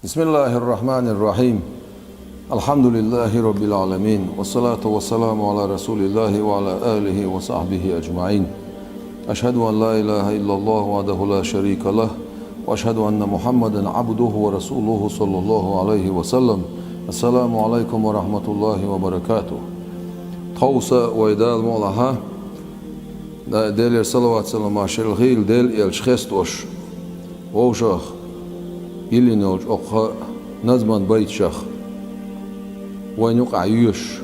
بسم الله الرحمن الرحيم. الحمد لله رب العالمين، والصلاة والسلام على رسول الله وعلى آله وصحبه أجمعين. أشهد أن لا إله إلا الله وحده لا شريك له، وأشهد أن محمدا عبده ورسوله صلى الله عليه وسلم. السلام عليكم ورحمة الله وبركاته. توسا ويدال مولها ديل صلوات سلام عشر الغيل ديل الشخستوش ووشخ يلينوش أخ نزمان بيت شخ وين يقع يوش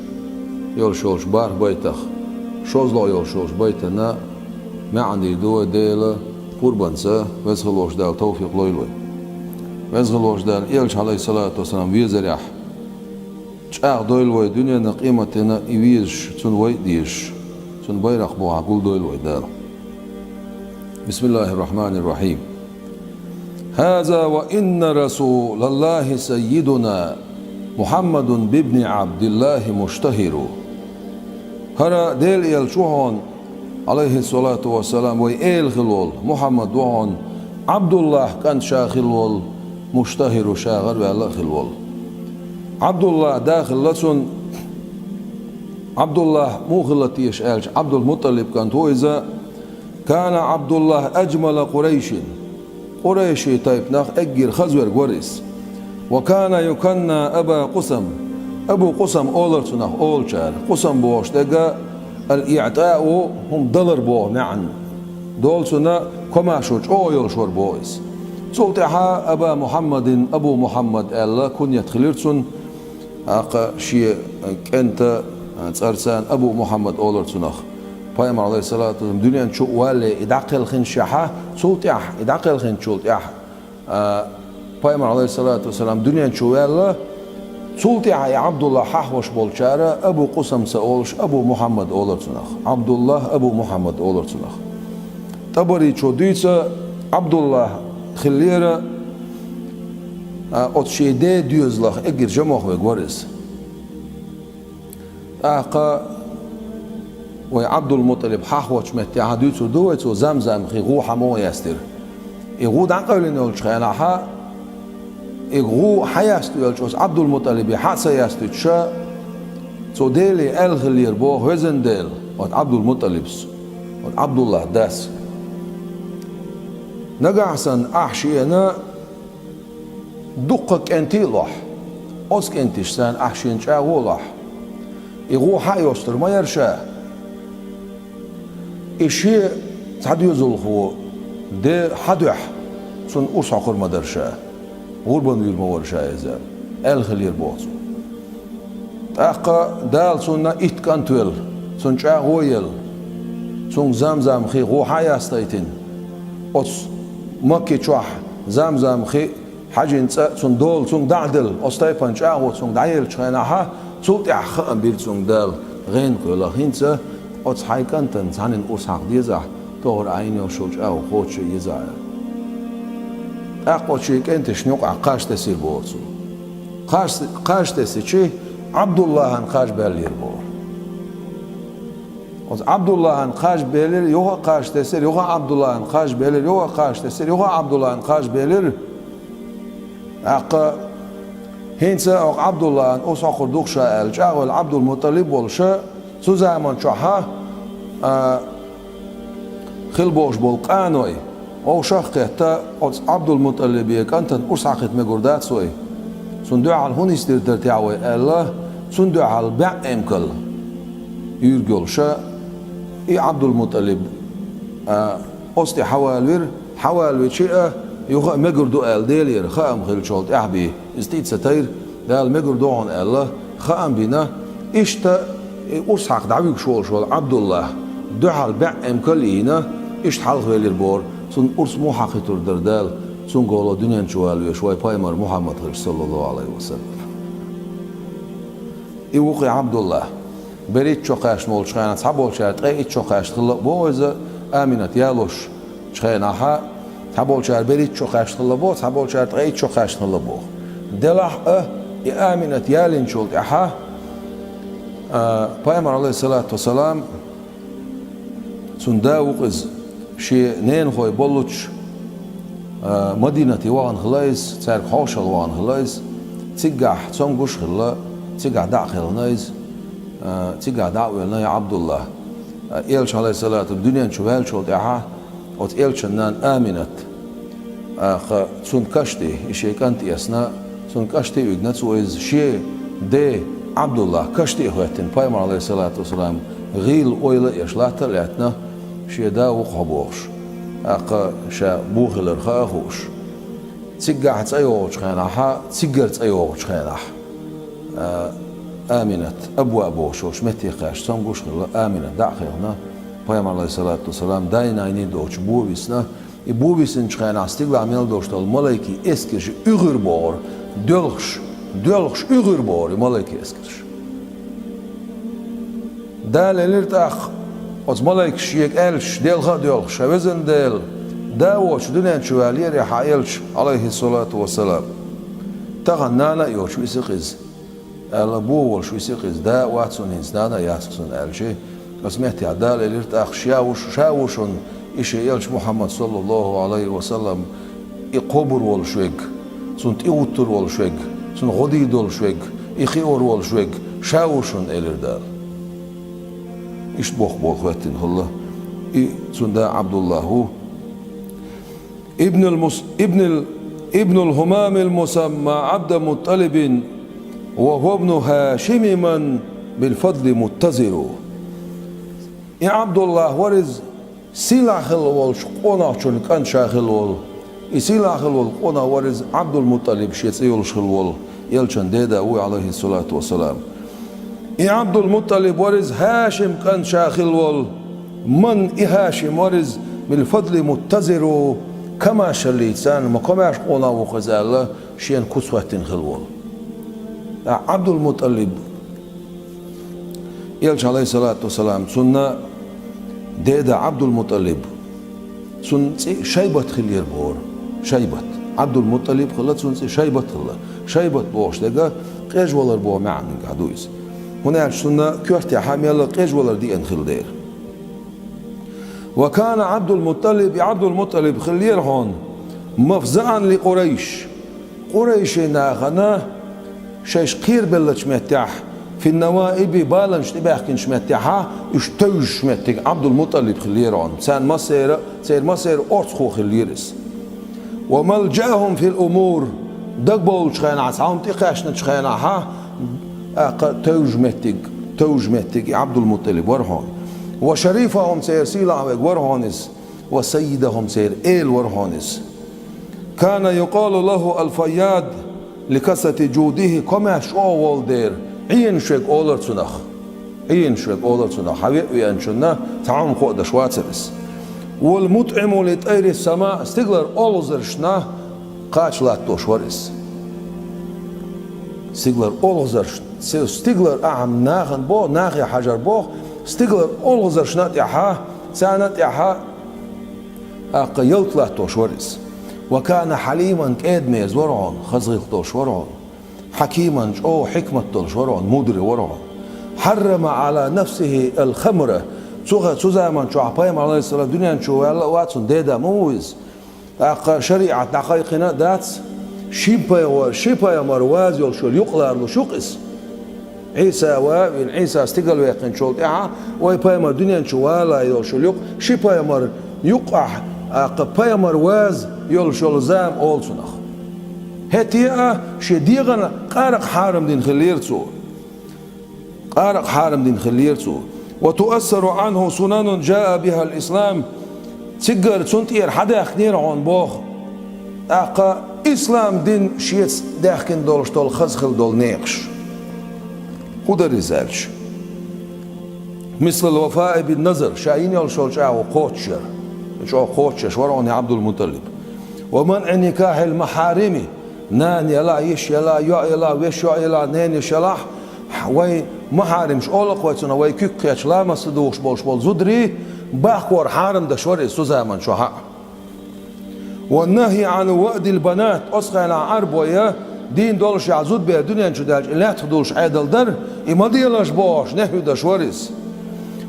يلشوش بار بيتخ شوزلا يلشوش بيتنا ما عندي دو ديل قربانسا وزغلوش دال توفيق لويلوي وزغلوش دال يلش عليه الصلاة والسلام ويزريح شاق دويلوي دنيا نقيمتنا يويش تنوي ديش تن بيرق بو عقول دويلوي دال. بسم الله الرحمن الرحيم. هذا وإن رسول الله سيدنا محمد بابن عبد الله مشتهر. هرا ديل يلشوهن عليه الصلاة والسلام ويل خلول محمد وهن عبد الله كان شاخلول مشتهر شاغر ولا خلول. عبد الله داخل لسن عبد الله مو خلتيش قالش عبد المطلب كان هو إذا كان عبد الله أجمل قريشي طيب ناخ أجر خزور قريس. وكان يكنى أبا قسم أبو قسم أولر ناخ أول شار قسم بوش دقا الإعطاء هم دولار بو معا دول سنة كما شوش أويل شور بويس سلطحا أبا محمد أبو محمد ألا كن يدخلرسن أقا شيء كنت أرسان أبو محمد أولر سناخ Peygamber aleyhissalatü vesselam dünyanın çok vali idaqel khin şaha sultah idaqel khin sultah Peygamber aleyhissalatü vesselam dünyanın çok vali sultah ya Abdullah hahvoş bolçara Abu Qusam saolş Abu Muhammed olursunaq Abdullah Abu Muhammed olursunaq Tabari çoduysa Abdullah khillira ot şeyde düzlaq egir jamoh ve goriz aqa وعبد المطلب حاحوش متعهدوت ودوت وزمزم خيغو حمو يستر يغو دعقل نقول شخينها يغو حياست يلشوس عبد المطلب حاسة يستر شا توديلي الغلير بو هزندل وعبد المطلب وعبد الله داس نقعسن أحشينا دقك انتي لح أسك انتشسان أحشين شاغو لح يغو حيوستر ما يرشا إشي تعد يزلخو ده حدوح سن أرسع قرما درشا غربان يرمو ورشا إذا الخلير بوصو أقا دال سنة إتكان تويل سن شا غويل سن زمزم خي غو حيا استيتين أص مكي شوح زمزم خي حاجين سن دول سن دعدل أستيفان شا غو سن دعيل شخيناها سلط أخان بيل سن دال غين كولا هنسا أتس حيكان تنسان أرساق ديزا تور عيني وشوج أو خوش يزا أقوى شيء كنت شنوق عقاش تسير بوصو قاش تسير شيء عبد الله عن قاش بالير بور عبد الله عن قاش بالير يوها قاش تسير يوها عبد الله عن قاش بالير يوها قاش تسير يوها عبد الله عن قاش بالير أقا هنسا عبد الله عن أساق دوخشا الجا والعبد المطلب والشا سو زمان شاها خلبوش بولقانوي او شاخه تا عبد المطلب كانت أرساقت مقردات سوي سندوع على هون يستير تاعوي الله سندوع على البع امكل يرجل شا اي عبد المطلب أستي حوالوير شيء يخ مقردو ال ديلير خام خل شولت احبي استيت ستير دال مقردو عن الله خام بنا اشتا أرساق دعويك شول عبد الله دعال بع امكلينا اشت حلق ويلير بور سن أرس مو حقيتور دردال سن قولو دنيان شوال وشوي بايمر محمد صلى الله عليه وسلم يوقي عبد الله بريت شوقاش نول شخينا تحبول شارت ايت شوقاش تخلق بو إذا آمنت يالوش شخيناها تحبول شارت بريت شوقاش تخلق بو تحبول شارت ايت شوقاش تخلق بو دلح آمنت يالين شولت احا Peygamber aleyhissalatu vesselam sun davuq iz şi nen hoy bolluç مدينة وان خلاص تارك حوشل وان خلاص تجح تسمجوش خلا تجح دع خلنايز تجح دع ولنا عبد الله إلش عليه الصلاة الدنيا نشوفها شو دعها وت إلش نان آمنت سون كشتي إشي كانت يسنا سون كشتي ويجنت ويز شيء ده عبد الله كشتي هوتين بايمر عليه الصلاة والسلام غيل أويل يشلات لاتنا شيء ده وقبوش شا بوغل الخاخوش تجح تأيوش خيناها تجر تأيوش خيناه آمنت أبوش وش متي قاش سامقوش خلا آمنت داخلنا بايمر عليه الصلاة والسلام داينا يني دوش بوبيسنا بوبيسن خيناه استقبل عمل دوش تال ملاكي اسكش أغر بار دلخش أغر بار ملاكي اسكش دال الارتاخ از ملاك شيك ألش دلخا دلخش وزن دل داوش دنيا شوالي ريح ألش عليه الصلاة والسلام تغنانا يوش ويسقز الابو وش ويسقز دا واتسون إنسانا ياسقسون ألشي اسمعتي عدال الارتاخ شاوشون إشي يلش محمد صلى الله عليه وسلم يقبر والشوك سنت يوتر والشوك سن غديد والشوك يخيور والشوك شاوشون الردال إيش بوخ واتن الله سن دا عبد الله هو ابن الهمام المسمى عبد مطلب وهو ابن هاشم من بالفضل متزر يا عبد الله ورز سلاح الول شقونا شون كان شاخل ول سلاح الول قونا ورز عبد المطلب شيت يولش الول يلشن ديدا هو عليه الصلاة والسلام يا عبد المطلب ورز هاشم كان شاخل ول من هاشم ورز بالفضل متزر كما شليتان ما كماش قونا وخزالة شين كسوة خلول عبد المطلب يلش عليه الصلاة والسلام سنة ديدا عبد المطلب سن شيبة خلير بور شيبة عبد المطلب خلت سن شيبة الله شيبة بوش دقا قيج ولر بو معن قعدويس هنا سنة كورتي حامل قيج ولر دي ان خلدير وكان عبد المطلب خلير هون مفزعا لقريش ناغنا شيش قير بلش متاح في النوائب بالنش تباحكن شمتاحا اشتوج شمتك عبد المطلب خليرون سان مصير أرسخو خليرس وملجأهم في الأمور دقبول شخينا عساهم تقاشنا شخينا توج متك عبد المطلب ورهون وشريفهم سير سيلا ورهونس وسيدهم سير ورهونس كان يقال له الفياد لكثرة جوده كما شو دير عين شوك أولر تنخ حبيب وينشنا تعام خود شواترس والمطعم لطير السماء استقلر أولزرشنا قاچلات دوشورس استقلر أولزرش استقلر أعم ناغن بو ناغي حجر بو استقلر أولزرشنا تيحا سانت يحا يلطلات دوشورس وكان حليما كادميز ورعون خزغيق دوش ورعون حكيما جو حكمة دوش ورعون مدري ورعون حرم على نفسه الخمرة تزامن شو عبايم عليه الصلاة دنيا شو واتسون ديدا مويز شريعة دقائقنا دات شيبا مرواز يلشو يقلر له شقس عيسى استقل ويقين شو دعا ويبايم الدنيا شو ولا يلشو يق شيبا مر يقع قبايا مرواز يلشو زام أول سنخ هتيا شديغنا قارق حارم دين خليرتو وتؤثر عنه سنن جاء بها الإسلام تجر سنتير حدا خنير عن بوخ إسلام دين شيت داخن دولش دول خزخل دول نيقش قدر يزالش مثل الوفاء بالنظر شاين يلشو جاو قوتشر شورعون عبد المطلب ومنع نكاح المحارم نان يلا يش يلا يلا ويش يلا نان يشلاح وي محارمش أولق ويتنا وي كيكيش لا مصدوش بول زدري باخور حارم دشوري سوزامن شوها والنهي عن وأد البنات أسخنا عرب ويا دين دولش عزود بها دنيا شداج لا تدولش عدل در إمديلش باش نهي دشوريس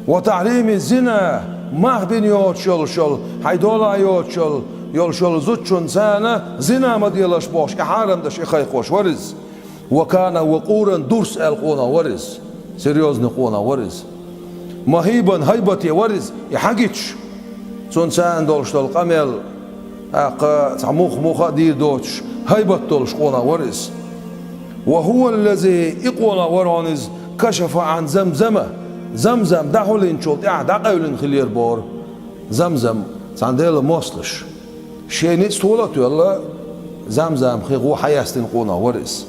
وتحريم الزنا مه بين يوتشل هيدولا يوتشل يول زوتشون سانا زنا مديلاش باش إحارم دش إخايقوش ورز وكان وقورا درس القونا ورز سيريوز نقونا ورز مهيبا هيبتي ورز يحقيتش تون سان دولش دول قمل تعموخ موخا دير دوتش هيبت دولش قونا ورز وهو الذي إقونا ورانز كشف عن زمزم دحولين شوط دقاولين خلير بور زمزم سانديل موصلش شيني استولت يلا زمزم خيغو حياستين قونا ورز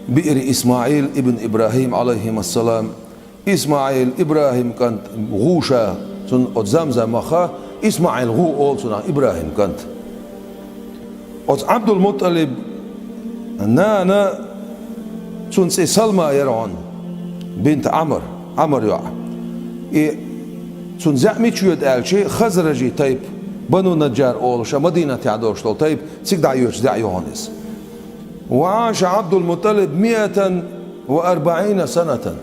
بئر إسماعيل ابن إبراهيم عليهما السلام إسماعيل إبراهيم كانت غوشة تن زمزم مخا إسماعيل غو أول تنا إبراهيم كانت عبد المطلب نانا تن سلمى يرعون بنت عمر يع تن زعمي تشيد ألشي خزرجي طيب بنو نجار أول شا مدينة تعدوش طيب سيك دعيوش دعيوهانس وعاش عبد المطلب 140 سنة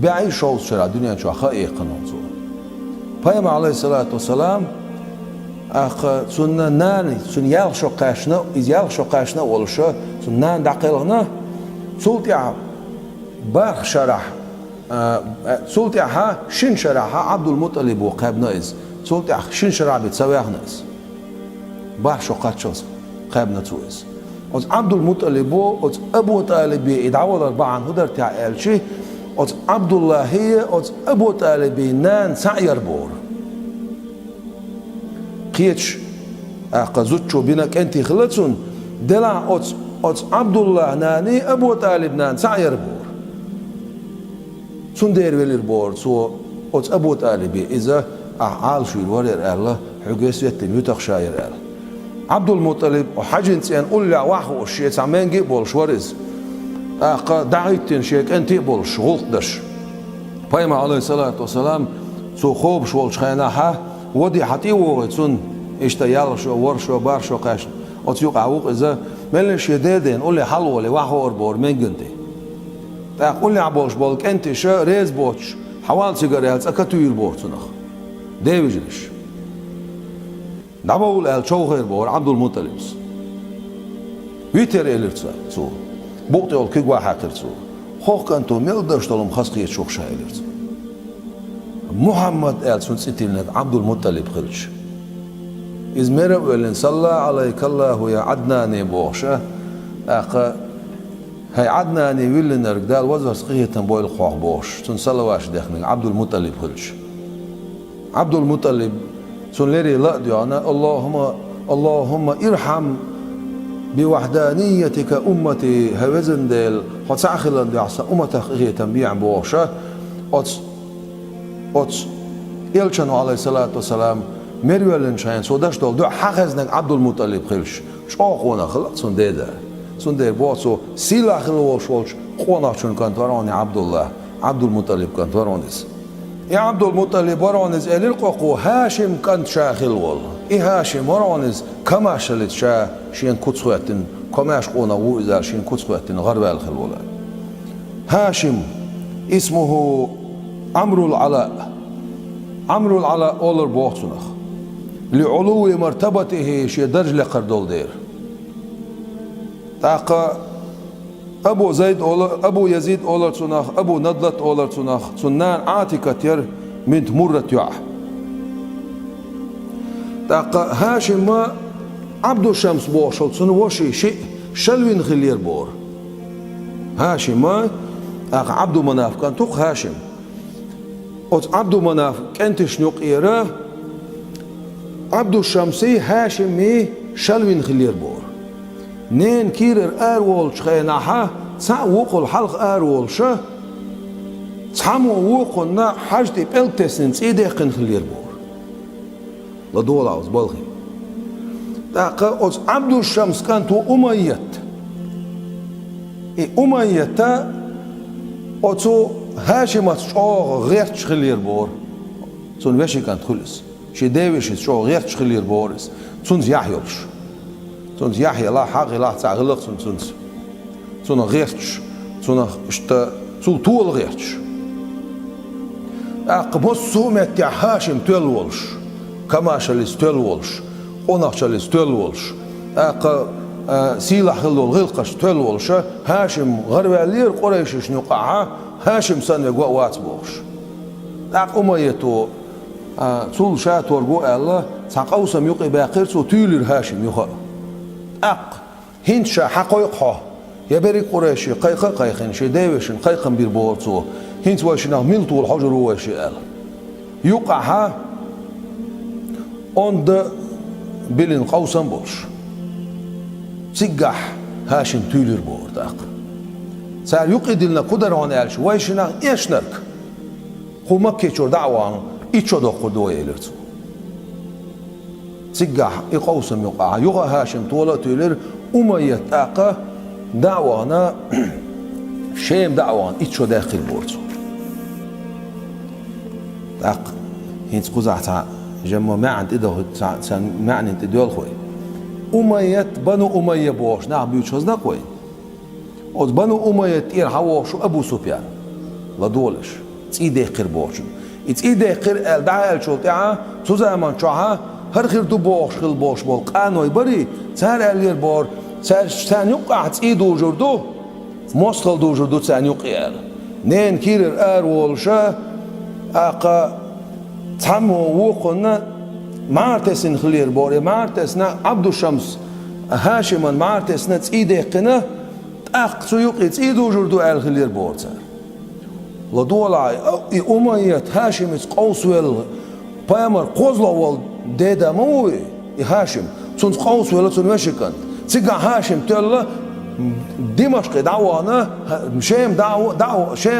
بعيش شوز شرع الدنيا شو خائق قنوصو فيما عليه الصلاة والسلام سنة ناني سن يالشو قاشنا إذ يالشو قاشنا ولشو سن نان دقيلنا سلطع بارخ شرح سلطعها شن شرحها عبد المطلب وقابنا إذ سلطع شن شرح بتسويحنا إذ بارخ شو قاتشوز قابنا تويز عبد المطلب أبو طالب يدعو الأربعة هدر تعال شيء عبد الله هي أبو طالب نان سعير بور قيتش قزوتشو بينك أنت خلصون دلع عبد الله ناني أبو طالب نان سعير بور سون دير ولير بور سو أبو طالب إذا عال شو الورير الله حجيس يتم يتخ شاير الله عبد المطلب وحاجن سين قول لي واحد الشيء سامين جي بول شوارز دعيتين شيك أنت بول شغل دش فيما عليه الصلاة والسلام سو خوب شغل شخيناها ودي حتى وغتون اشتيال شو ور شو بار شو قاش أتيوق عوق إذا ملش يدين قول لي حلوة لي واحد أربور من جنتي تقول لي عبوش بولك أنت شو ريز بوتش حوال سيجارات أكتوير بورتنخ ديفيجلش دعوا الآل شو غير بور عبد المطلب ويتر إلرتسا سو بوقت يقول كي واحد ترسو خوك أنتو ميلدرش تلهم خسقية شوك شايلرتسا محمد آل سنسيتين عبد المطلب خلش إذ مرة ولن صلى عليك الله يا عدناني بوشة هاي عدناني ولن رجال وزر سقية تنبوي الخوخ بوش تنصلى واش داخل عبد المطلب خلش عبد المطلب سنلري لا ديانا اللهم ارحم بوحدانيتك أمتي هوزن ديل حتسعخلن ديعسا أمتك غيه تنبيع بوشة إلشانو عليه الصلاة والسلام مريولن شاين سوداش دول دو حقزنك عبد المطلب خلش شاقونا خلق سنديدا سندير بوصو سيلا خلوش والش قونا شون كانت وراني عبد المطلب كانت ورانيس يا عبد المطلب ورانيز القوقو هاشم كانت شاخل والله هاشم ورانيز كما شلت شين كتسواتن كماش قونا وإذا شين كتسواتن غرب الخلولا هاشم اسمه عمرو العلاء أولر بوحسنخ لعلو مرتبته شي درج لقردول دير تاقا أبو يزيد أولر سنخ أبو نضلت أولر سنخ سنان عاتكة تير من مرة يع تاقا هاشم ما عبد الشمس بوشل سنوشي شيء شلوين خلير بور هاشم ما عبد مناف كان توق هاشم عبد مناف كانت شنوق إيراه عبد الشمسي هاشمي شلوين خلير بور نين كيرر أرول شخيناها تسع وقل حلق أرول شه تسحمو وقلنا حاجتي بلتسن تسيدي قن خلير بور لدول عوز بالغي تاقا عبد الشمس كانت أميت أميت أتو هاشمت شو غير تشخلير بور سون وشي كانت خلص شي داويش شو غير تشخلير بورس سون يحيلش سون يحيى لا حق لا تعغلق سون غيرتش سون اشتا سو طول غيرتش بصوا مت هاشم تلولش كما شلس تلولش قناق شلس تلولش سيلح الغلقش تلولش هاشم غربالير قريش نقعها هاشم سنة وات بوش أميتو تول شاتور جو الله ساقوسم يقي باقر سو تولر هاشم يخا هنشا حقيقها يبري قريشي قيخن شي ديوشن قيخن بير بورتو هنت واشنا ملتو الحجر واشي ال يقعها اند بلين قوسم بوش سيقح هاشم تولر بورد سار يقيد لنا قدر عن الش واشنا يشنرك خو مكي شور دعوان إيشو دو قدوة يلرتو سيقح يقوسم يقع هاشم طولة تولر أمية أقا دعوانا شيم دعوان إيشو داخل بورتو هنت قزعتا جمع ما عند إده معنى انت دول خوي أمية بنو أمية بوش نعم بيوتشوز نقوي od banu umayet ir hawashu Abu Sufyan la dolish ide qir borchun ide qir el daal chultia tu zaman chaha har khir du bosh khil bosh bol qanoy bari sar el yer bor sar san yuqat idu jurdu mosqal du jurdu san yuqyal nen kirir ar wolsha aqa tamu wuqna martesin khlir bor martesna Abdu Shams Hashiman martesna ide qina أقصو يقيت إيدو جردو آل خلير بورتر لدولا أمية هاشم قوسويل بامر قوزلا وال ديدا موي هاشم تون قوسويل تون مشكن تيجا هاشم تلا دمشق دعوانا شام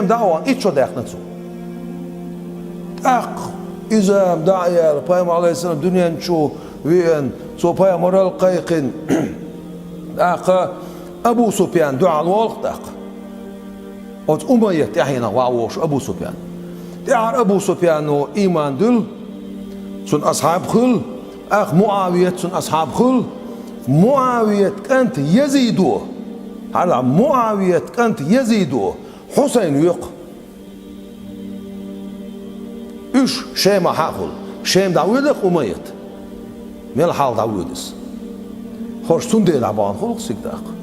دعوان إيشو داخنتو إذا داعي بامر عليه السلام دنيا نشو وين سو بامر القيقن أبو سفيان دعا الوقت أت أمية تحينا وعوش أبو سفيان دعا أبو سفيان إيمان دل سن أصحاب خل معاوية سن أصحاب خل معاوية كانت يزيدو على معاوية كانت يزيدو حسين يق إيش شيما حاخل شيم دعويدك أمية من الحال دعويدس خرج سندي لعبان خلق سيكداق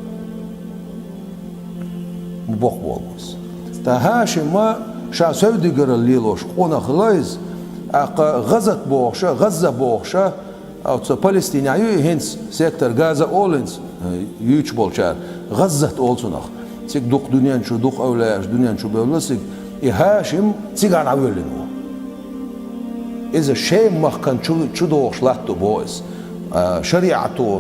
مبوخ بولمس تا هاشم ما شا سوديگر الليلوش قونا خلايز غزت بوخشا غزة بوخشا او تسا فلسطينيا هنس سيكتر غازا اولنس يوش بولشار غزت اولسونخ سيك دوق دنيا شو دوق اولاش دنيا شو بولسك هاشم سيغان عويلنو إذا شيم مخ كان شو دوخش لاتو بويس شريعتو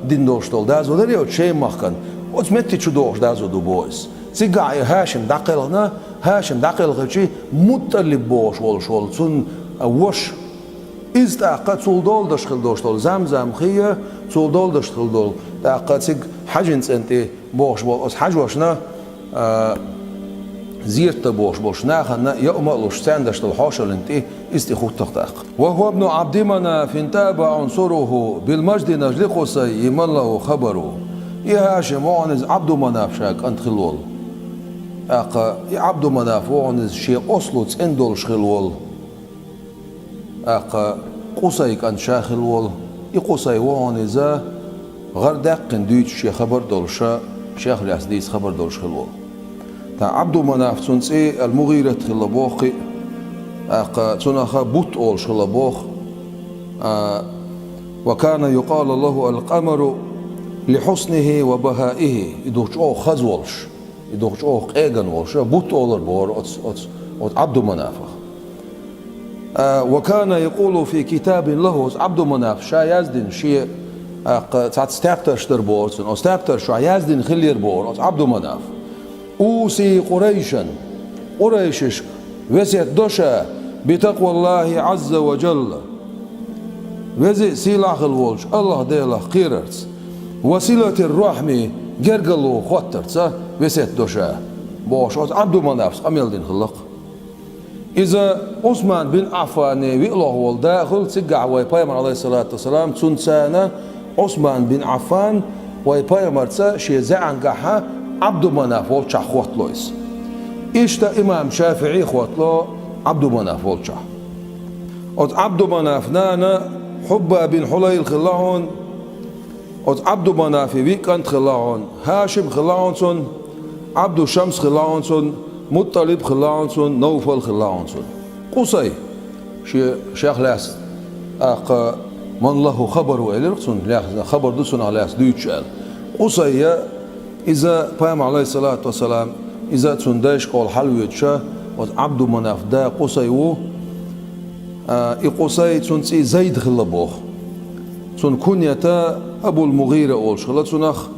دين دوشتول دازو دريو شيم مخ كان وتمتي شو دوش دازو دو بويس سيقع هاشم داقلنا هاشم داقل غشي مطلب بوش والشول سن وش إزتاقت سولدول دشخل دوشتول زمزم خيه سولدول دشخل دول تاقت سيق حجنس انتي بوش بول حج وشنا زيرت بوش بوشناخنا يأملوش ساندشت الحاشل انتي استخوت تختاق وهو ابن عبد مناف تابع عنصره بالمجد نجلقس يمن له خبره يا هاشم وعنز عبد مناف شاك انت خلول يا عبد مناف وعنز شي أصلوت اندول شخلول قصيك انت شاخلول يقصي وعنز غردق دويتش شي خبر دولشا شيخ الياسديس خبر دولش خلول تا عبد مناف تنسي المغيرة خلبوخي تنخا بوت أول شلبوخ وكان يقال له القمر لحسنه وبهائه يدوش أو خزولش يدوش أو قيغن ولش بوت أول بور أت عبد مناف وكان يقول في كتاب له عبد مناف شا يزدن شيء تاعت ستابتر شتربور أو ستابتر شا يزدن خلير بور أت عبد مناف أوصي قريشا قريشش وزيت دوشا بتقوى الله عز وجل وزي سيلاخ الولش الله ديلا خيرت وسيلة الرحم جرجلو خطرت وزيت دوشا باش عبد مناف أميل خلق إذا عثمان بن عفان ويله ول داخل سجع ويبايمر عليه الصلاة والسلام تنسانا عثمان بن عفان ويبايمر شي زعن قحا عبد مناف وشا خوت لويس إشتا إمام شافعي خوت له عبد مناف والشا أت عبد مناف نانا حبة بن حليل خلاعون أت عبد مناف ويكند خلاعون هاشم خلاعون سن عبد الشمس خلاعون سن مطلب خلاعون سن نوفل خلاعون سن قصي شيخ لاس أق من له خبر وإلرسون لا خبر دسون على لاس ديتشال قصي إذا بام عليه الصلاة والسلام إذا تندش قال حلويتشا وعبد مناف دا قصي و قصي تنسي زيد خلبوخ تن كنية أبو المغيرة أول شغلتناخ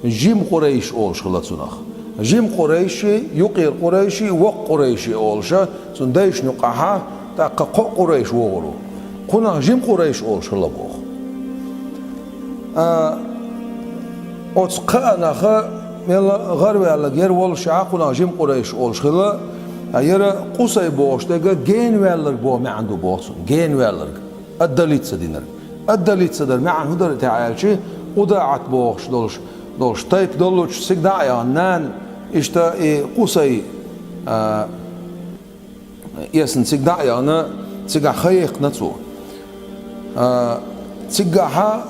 جيم قريش أول شغلتناخ جيم قريشي يقير قريشي وق قريشي أول شا تندش نقعها تاق قريش وغرو قنا جيم قريش أول شغلبوخ أتقانا خا ملا غرب على غير وال شعقنا جيم قريش أول شغلة يرى قصي بوش تجا جين والر بو ما عنده بوصن جين والر الدليل سدينر الدليل سدر ما عنده در تعالشي وداعت بوش دولش تايب دولش سجدايا نان إشتا قصي يسن سجدايا أنا سجع خيق نتسو سجعها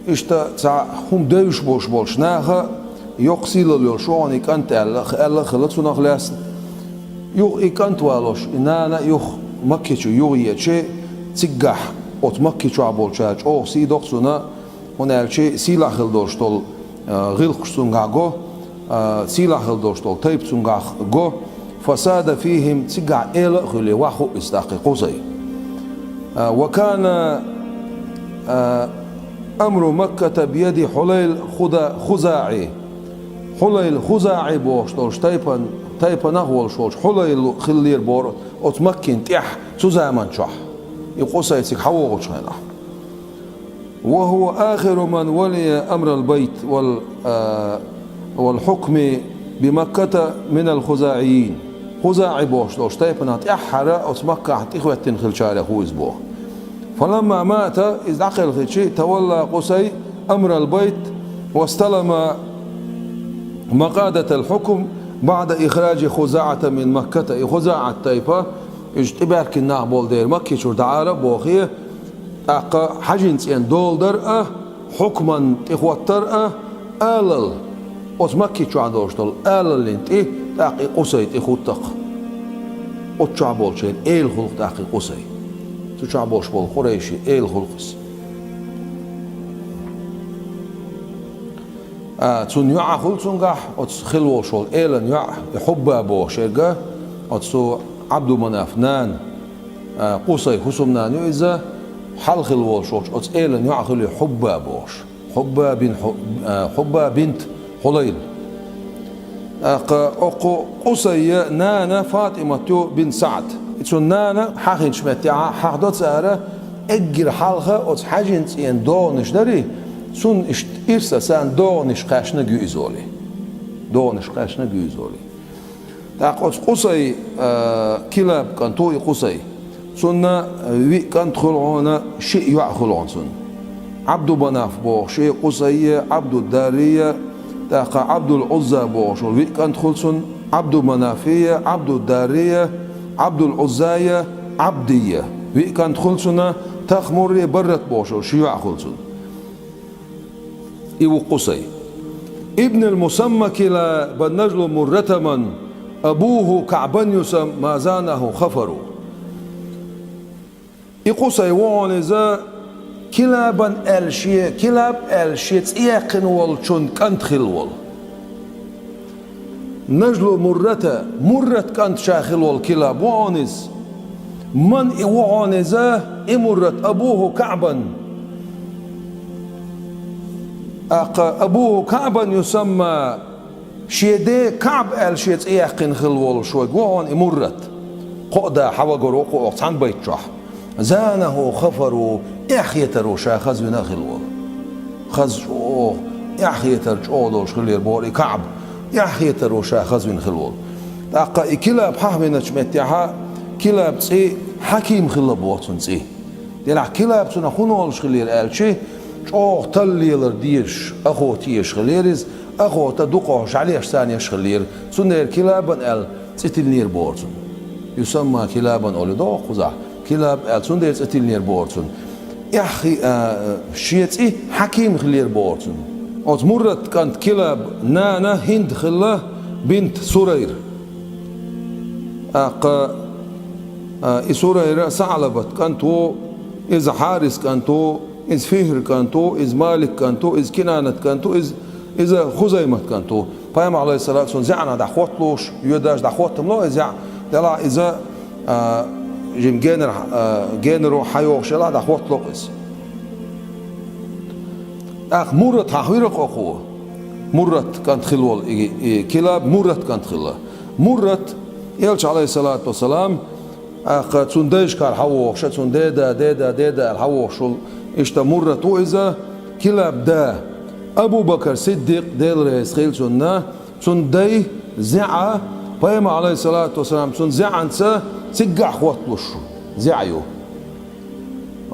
إشتا تاع هم دوش بوش بولش ناها يقسيل اليوشون كانت الله خلصو نخلاص يوغ إكانت والوش إننا يوغ مكيشو يوغيتشي تسجح أوت مكيشو عبولشاج أو سي دوكسونا هنالشي سيلا خلدوشتول غيلقشتونغاغو سيلا خلدوشتول تيبتونغاغو فساد فيهم تسجع إلى خلي واخو استحققوا زي وكان أمر مكة بيد حليل خزاعي حليل خزاعي بوشتولش تايبا نغول شوش حليل خلير بور أتمكن تيح تزامن شح يقص يتسك حوغش هنا وهو آخر من ولي أمر البيت والحكم بمكة من الخزاعيين خزاعي بوشتولش تايبا تيح حرا أتمكن تيخوة تنخل شارع خوز بوه فلما مات إذ عقل خيشي تولى قصي أمر البيت واستلم مقادة الحكم بعد إخراج خزاعة من مكة خزاعة تايبا اجتبارك النعبول دير مكة شور دعارة بوخية أقا حجنس ين دول درأة حكما إخواتر آلل أوت مكة شو عندوش دول آلل انت تاقي قصي إخوتق أوت شعبول شين إيل خلق تاقي قصي تشعبوش بول قريشي إيل خلقس تون يع خلصنجح أتخلو شول إيلن يع يحب بوشيجا أتسو عبد مناف نان قصي خصم نان إذا حل خلو شول أت إيلن يع خلو حب بوش حب بنت حليل أقو قصي نانا فاطمة بن سعد تون نانا حقن شمتها حقدت سارة أجر حلقة أت حاجن ين دونش دري سون إرسا سان دونش قاشنا جوزولي دونش قاشنا جوزولي تاقوت قصي كلاب كان توي قصي سنة وي كان تخلعون شيء يعخلون سن عبد بناف بوخ شيء قصي عبد الدارية تاقا عبد العزة بوخ وي كان تخلصن عبد منافية عبد الدارية عبد العزاية عبدية وي كان تخلصنا تخمر برت بوشو شيوع خلصن إيو قصي ابن المسمى كلا بنجل مرتما أبوه كعبان يسم ما زانه خفرو قصي وعنزا كلابا الشيء كلاب الشيء تيقن والشن كانت خلول نجل مرت كانت شاخل والكلاب وعنز من وعنزا مرت أبوه كعبا أبوه كعبا يسمى شيدي كعب الشيت إيقن خلول شوي وعن مرت قعدة حوجرو قعد عن بيت شح زانه خفروا إحيترو شاخز من خلول خز إحيتر جودوش خلير بوري كعب إحيترو شاخز من خلول تاقا كلاب حامنا شمتها كلاب تسي حكيم خلاب واتن تسي ديلا كلاب تنا خنولش خلير الشي أو تليلر ديش أخو تيش خليرز أخو تدقوش عليش ثانية خلير سنير كلابن تتلنير بورتن يسمى كلابا أولدو خزع كلاب ألسون ديرس أتيلنير بورتون يا أخي شيء حكيم خلير بورتون أوت مرت كانت كلاب نانا هند خلا بنت سرير سرير ثعلبت كانتو إذا حارس كانتو إذ فهر كانتو إذ مالك كانتو إذ كنانة كانتو إذا خزيمة كانتو فهم عليه الصلاة والسلام زعنا دخوتلوش يداش دخوتم إذا دلا إذا جيم جينرو حيوق شلا دخوتلوقس مرة تحويرك أخوه مرة كانت خلول كلاب مرة كانت خلا مرة يلش عليه الصلاة والسلام تسنديش كار حوق شت سنديدا ديدا الحوق شل إشتا مرة إذا كلاب دا أبو بكر صديق ديل رئيس خيل سنة سندي زعا بيما عليه الصلاة والسلام سن زعنسا سجع خواتلوش زعيو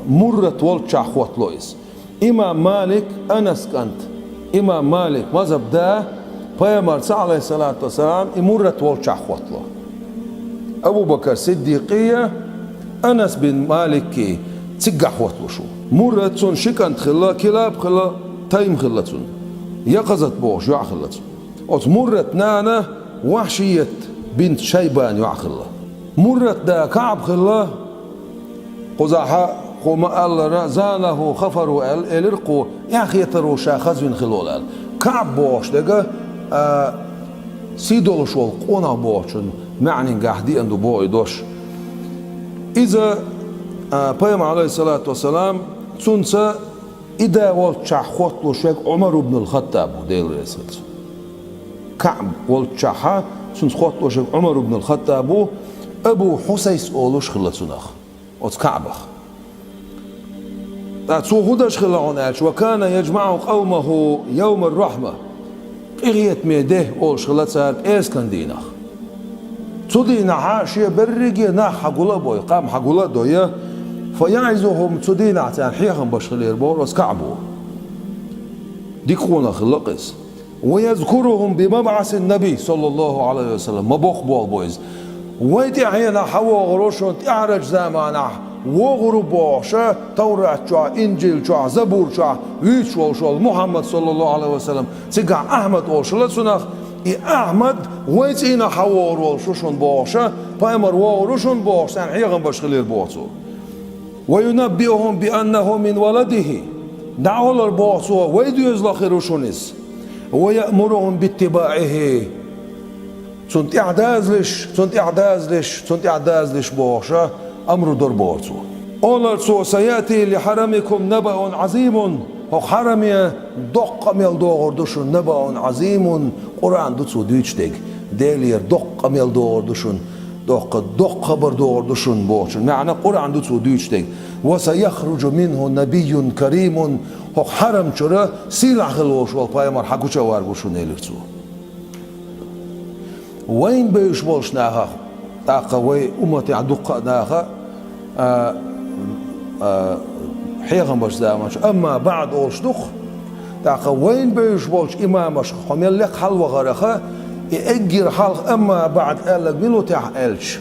مرة والتشع خواتلويس إمام مالك أنس كانت إمام مالك مذهب دا بيما عليه الصلاة والسلام مرة والتشع خواتلو أبو بكر صديقية أنس بن مالك سجع خواتلوشو مرة سن شكنت خلا كلاب خلا تايم خلتون يقظت بوش يع خلتون مرت نانا وحشية بنت شيبان يع خلا مرت دا كعب خلا قزاحة قوما الله زانه خفروا الرقو يا أخي ترو شاخزين خلول كعب بوش دقا سيدول شول قونا بوشن معني قاعدي عنده بوي دوش إذا بيام عليه الصلاة والسلام تنسى إذا والتشع خوتلو شوك عمر بن الخطاب ديل رئيس كعب والتشعها سنس خوتلو شوك عمر بن الخطاب أبو حسيس أولوش خلصناخ أوت كعبخ تسوهدش خلعون ألش وكان يجمع قومه يوم الرحمة إغيت ميده أولش خلصار إيس كان دينخ تودينا عاشية برقية ناح حقولا بوي قام حقولا دوية فيعزهم تودينا عتان حيهم بشخلير بورس كعبو ديكونا خلقس ويذكرهم بمبعث النبي صلى الله عليه وسلم مبوخ بول بويز ويدعينا حوا غروشون تعرج زمانه وغرو بوشة توراة شع إنجيل شع زبور شع ويش وشول محمد صلى الله عليه وسلم سجع أحمد وشلت سنخ أحمد ويتينا حوا غروشون بوشة فأمر وغروشون بوشة يعني حيهم بشخلير بوشة وينبئهم بأنه من ولده دعوا البوشة ويدو يزلخروشونيس ويأمرهم باتباعه سنت إعداز لش بوشة أمر دور بوشة أولر سيأتي لحرمكم نبأ عظيم هو حرمي دق ميل دوغردوشون نبأ عظيم قرآن دوتسو ديشتك ديلير دق ميل دوغردوشون دق خبر دوغردوشون بوشة معنى قرآن دوتسو ديشتك وسيخرج منه نبي كريم هو حرم شرا سيلع خلوش والبايمر حكوشا وارغوشون إلرتسو وين بيش بولش ناها تاقا وي أمتي عدوقا ناها حيغم باش دامش أما بعد أولش دوخ تاقا وين بيش بولش إمامش خميل لك حلوة غرخة يأجر حلق أما بعد قالك بلو تاح ألش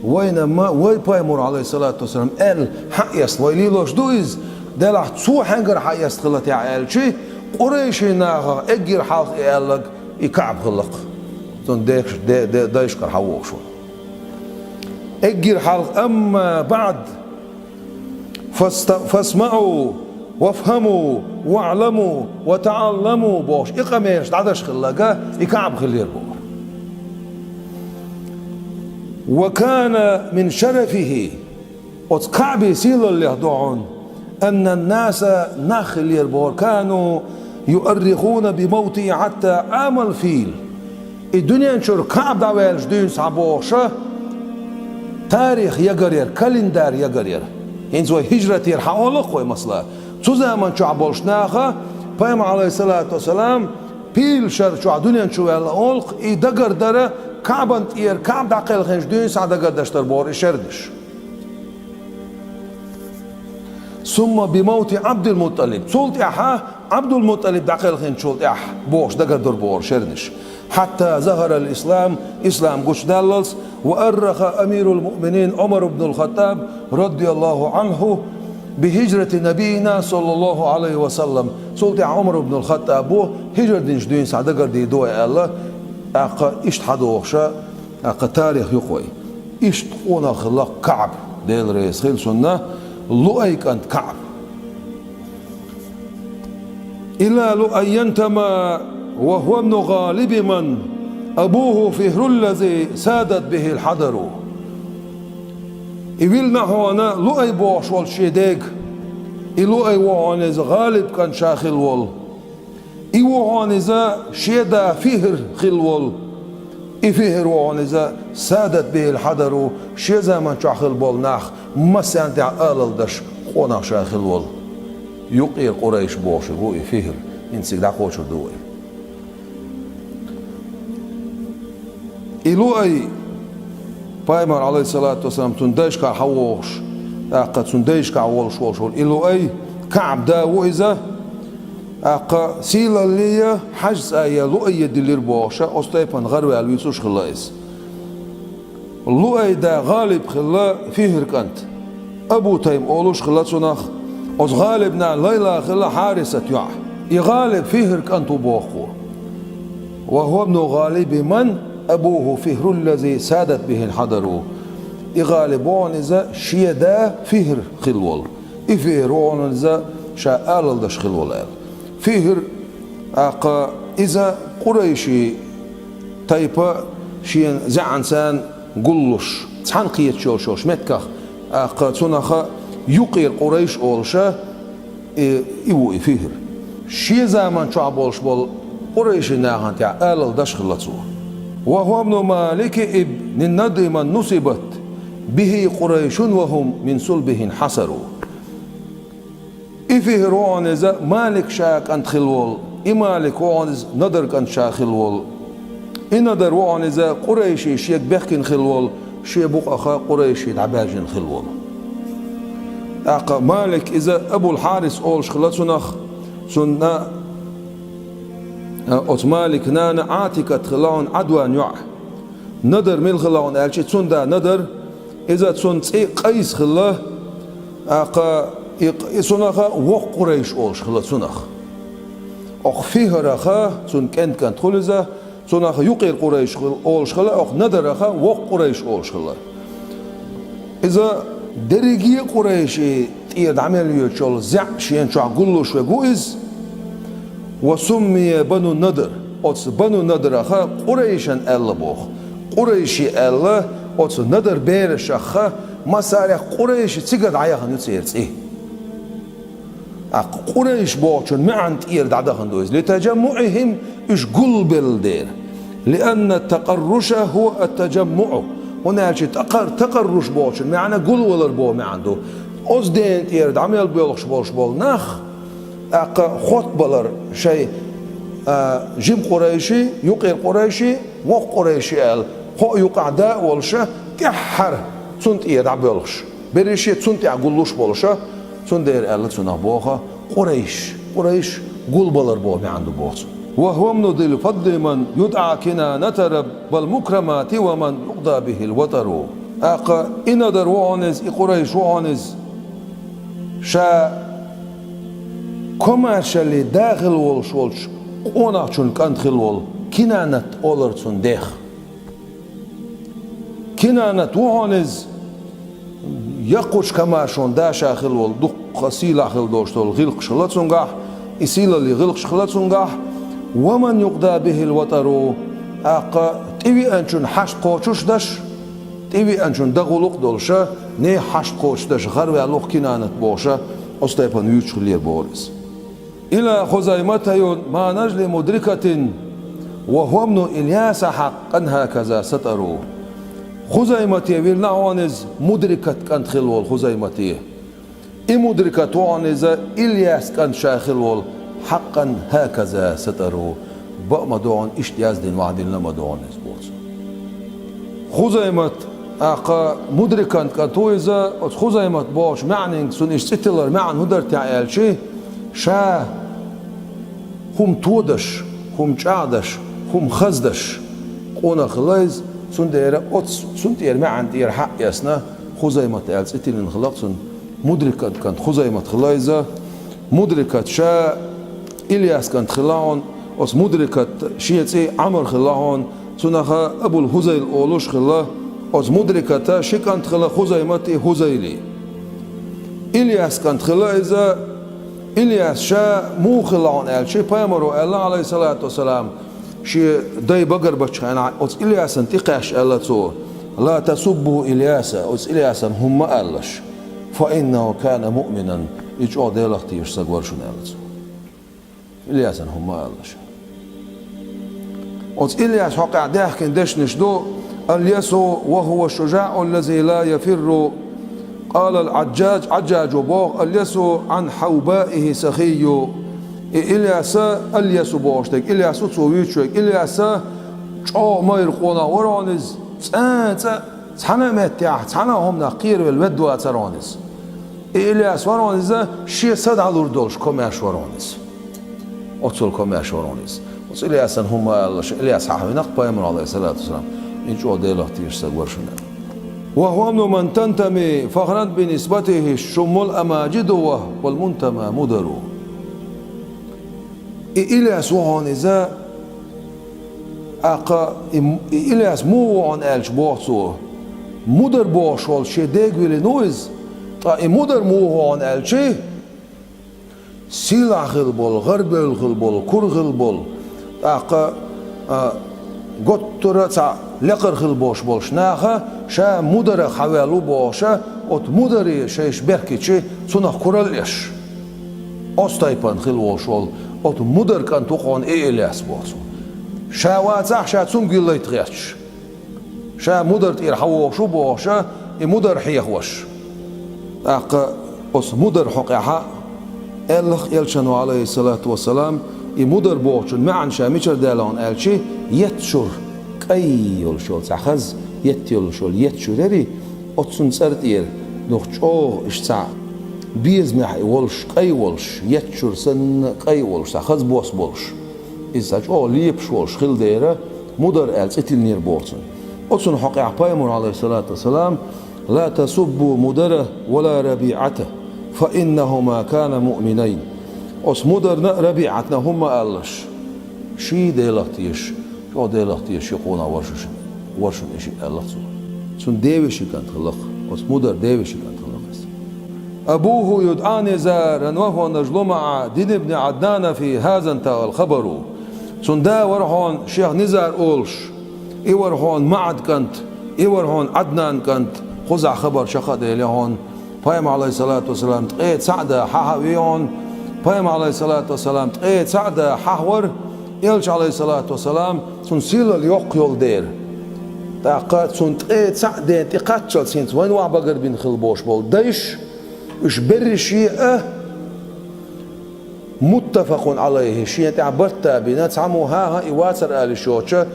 وينما وي بايمر عليه الصلاة والسلام قال حقيست ويليلوش دويز دلع تسو حنجر حقيست خلت تاح ألشي قريشي ناها أجر حلق قالك يكعب خلق تون دايش كر حوق شو اجر حلق اما بعد فاسمعوا وافهموا واعلموا وتعلموا بوش اقاميش دعدش خلاقه يكعب خلير بور وكان من شرفه وتكعبي سيل اللي يهدعون ان الناس ناخل يربور كانوا يؤرخون بموته حتى عام الفيل الدنيا نشر كعب داوالش دين صعبوشة تاريخ يقرير كالندار يقرير إنزو هجرة يرحولق ومصلا تزامن شو عبولشناخا بيام عليه الصلاة والسلام بيل شر شو الدنيا نشو يلقلق يدقر داره كعب تير كعب داقل خنش دين سعد دقر دشتر بور يشردش ثم بموت عبد المطلب سولت إحا عبد المطلب داقل خنش سولت إح بوش دقر در بور شردش حتى ظهر الإسلام إسلام قش دلس. وأرخ أمير المؤمنين عمر بن الخطاب رضي الله عنه بهجرة نبينا صلى الله عليه وسلم. سلطة عمر بن الخطاب هجرة دينش دين سعدقر دي دوء الله أقا إشت حدوخشا أقا تاريخ يقوي إشت قونا خلاق كعب ديل رئيس خيل سنة لؤي كانت كعب إلى لؤي ينتمى وهو ابن غالب من أبوه فهر الذي سادت به الحضر. إبيل نحوانا لؤي بوش والشيديك إلؤي وعنز غالب كان شاخل وال إيوعنزا شيدا فهر خلول إفهر وعنزا سادت به الحضر شيزا من شاخل بول ناخ مسان تاع آلدش قونا شاخل وال يقير قريش بوش هو إفهر إنسك دا قوشر دوي إلؤي بايمر عليه الصلاة والسلام تنديش كا حووش أقا تنديش كا عوالش والشول إلؤي كعب داو إذا أقا سيلا ليا حجز آيا لؤي دلير بوشا أستيبان غروي الويسوش خلايس لؤي دا غالب خلا فيهر كانت أبو تيم أولوش خلا تسوناخ أز غالبنا ليلى خلا حارسة يع يغالب فيهر كانت بوخو وهو ابن غالب من أبوه فهر الذي سادت به الحضر. يغالبون إذا شيدا فهر خلول إفهرون إذا شاء دش خلول فهر أقا إذا قريشي تايبا شين زعنسان قلوش تحن قيت شوش متكخ أقا تنخا يقير قريش أولشا إيو إفهر شي زمان شعبولش بول قريشي ناغن تاع دش خلصو. وهو ابن مالك ابن النضر من نصبت به قريش وهم من صلبه انحسروا. إفهر وعنز مالك شاك أنت خلول إمالك وعنز نضر كان شا خلول إنضر وعنز قريشي شيك بخكن خلول شي بق أخا قريشي دعباجن خلول. أقا مالك إذا أبو الحارس أولش خلصنخ سنة أوت مالك نانا عاتكة خلاون عدوان يع ندر مل خلاون ألشي تسون دا ندر إذا تسون قيس خلا أقا يسونخا وق قريش أولش خلا تسونخ أخ فيه رخا تسون كانت خلزة تسونخ يقير قريش أولش خلا أخ ندر رخا وق قريش أولش خلا. إذا درجي قريشي تيد عمل يوتشول زع شين شو عقولوش وجوز وسمي بنو النضر أوتس بنو النضر أخا قريشا ألا بوخ قريشي ألا أوتس النضر بيرش أخا مسارح قريش تيجد عياخن يتصيرت إيه قريش بوخشن معن تير دعدخن دوز لتجمعهم إيش قلب الدير لأن التقرش هو التجمع هنا شيء تقرش بوخشن معنى قل ولر بو معنده أزدين تير دعمل بيولخش بول نخ أقا خطبلر شيء جيم قريشي يقير قريشي وق قريشي ال هو يقع داء والشا كحر تنت يدع بولش بريشي تنت يقولوش بولشا تنت دير ال تنه بوخا قريش قول بلر بو ما عنده بوخ. وهو من ذي الفضل من يدعى كنانة رب والمكرمات ومن يقضى به الوتر. أقا إن در وعنز قريش وعنز شا كوميرشالي داخل والش قوناچون كانت خلول كنانة أولرتون داخ كنانة وعنز يقوش كماشون داشا خلول دق سيلا خل دوشتول غلق شلاتسونغاح إسيلا اللي غلق شلاتسونغاح ومن يقضى به الوتر. أقا تبي أنشون حش قوشوش داش تبي أنشون دغلق دولشا ني حش قوش داش غروي لوق كنانة بوشا أستيبان يوتشلير بولس. إلى خزيمة ما نجل مدركة وهو ابن إلياس حقا هكذا ستروا. خزيمة ويلنا وانز مدركة كانت خلول خزيمة مدركة وانز إلياس كانت شاخلول حقا هكذا ستروا بأما دون اشتياز دين وعدين لما دون اسبوع خزيمة أقا مدركة كانت ويزا خزيمة باش معنى سن اشتتلر معنى هدر تعيال شيء شا هم تودش هم تعدش هم خزدش قونا خلايز سندير أوتس سندير ما عندي حق يسنا خزيمة ألس إتين خلاق سن مدركة كانت خزيمة خلايزة مدركة شا إلياس كانت خلاون أس مدركة شيء عمر خلاون سنها أبو الهزيل أولوش خلا أس مدركة شي كانت خلا خزيمة هزيلي إلياس كانت خلايزة إلياس شا مو خلاون أل شي بيمرو الله عليه الصلاة والسلام شي داي بقر بتشخنا أس إلياس انتقاش الله تو لا تسبوا إلياس أس إلياس هم ألش فإنه كان مؤمنا يجوا ديلختي يشتغل شو نالت إلياس هم ألش أس إلياس حق داخل دش نشدو الياس وهو الشجاع الذي لا يفر قال عجاج باغ الياس عن حوبائه سخي إلياس الياس باشتك إلياس تسويتشك إلياس شو ما يرقونا ورانز تانا متاع تانا هم نقير والبدو ترانز إلياس ورانز شيء صد على الدولش كماش ورانز أتصل كماش ورانز بس إلياس هم إلياس حاول نقبل من عليه الصلاة والسلام إن شاء الله ديلختي يشتغل شنو وهو من تنتمي فخرا بنسبته الشمول أماجد والمنتمى مدر إلياس وهانزا أقا إلياس مو عن ألش بوصو مدر بوشول شديق ويلي نويز تا مدر مو عن ألشي سيلا خلبول غربل خلبول كور خلبول أقا قطرة تا لقر خلبوش بولش ناخا شا مدر خوالو بوشا ات مدري شيش بركيشي سنخ كوراليش أستايبان خلبوشول ات مدر كان تقون إلياس بوصو شا واتح شا تسنجل ليتغيش شا مدر تيرحوه شو بوشا مدر حيخوش أق أس مدر حقها الله يلشنو عليه الصلاة والسلام مدر بوشن معن شا ميشر دالون ألشي يتشر كي يلشول سخز يتيلشول يتشرري أتسن سرتير نخشوه إشتاع بيز محي ولش كي ولش يتشر سن كي ولش سخز بوس بولش إذا جو ليبش ولش خل ديره مدر ألس إتل نير بوتن أتسن حقيقة بايمون عليه الصلاة والسلام لا تسبوا مدره ولا ربيعته فإنهما كان مؤمنين أس مدر ربيعتنا هما ألش شي ديلختيش شو ديلختيش يقونا ورشن إشي ألختو سن ديوشي كانت خلق أس مدر ديوشي كانت خلق أبوه يدعى نزارا وهو نجل مع دين ابن عدنان في هذا انتهى الخبر سن دا ورهون شيخ نزار أولش إي ورهون معد كانت إي ورهون عدنان كانت خزع خبر شخد إليهون بايم عليه الصلاة والسلام تقيت سعدة حاويون بايم عليه الصلاة والسلام تقيت سعدة حاور إلش عليه الصلاة والسلام سنسيل اليوق يول دير تاقات سن تقيت سعدة تقاتشل سنت وين وعبقر بين خلبوش بول ديش إش برشيء متفق عليه شيء تعبرت بنات عمو ها إواتر آل الشوشة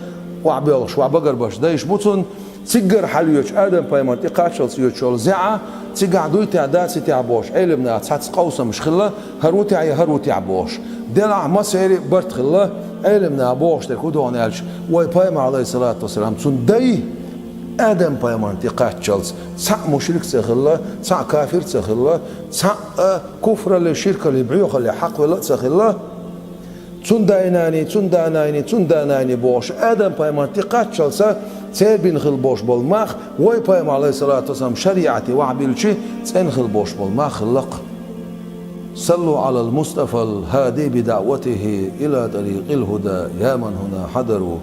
وعبيلش وعبقر باش ديش بوتن تيجر حليوش آدم بايمان تقاتشل سيوتشول زعا تيقعدوي تعداد سيتعبوش علمنا تحت قوسة مش خلا هروتي عبوش دلع ما سيري برت خلا علمنا بوش تكودون ألش واي بايمان عليه الصلاة والسلام تندي آدم بايمان تقاتشل سع مشرك سخلا سع كافر سخلا سع كفر للشرك اللي بعيوخ اللي حق ولا سخلا تنداناني بوش آدم بايمان تقاتشل سا سير بين خلبوش بالماخ واي بايم عليه الصلاة والسلام شريعتي وعبيلشي سين خلبوش بالماخ خلق صلوا على المصطفى الهادي بدعوته إلى طريق الهدى يا من هنا حضروا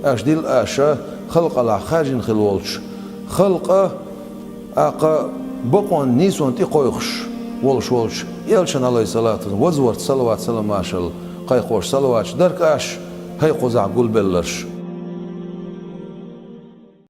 أشدل آشا خلق على خاجن خلولش خلق أقا بقوان نيسون تقويخش ولش يلشن عليه الصلاة والسلام وزورت صلوات سلام عشل قيقوش صلوات درك آش هاي قزع قول بلش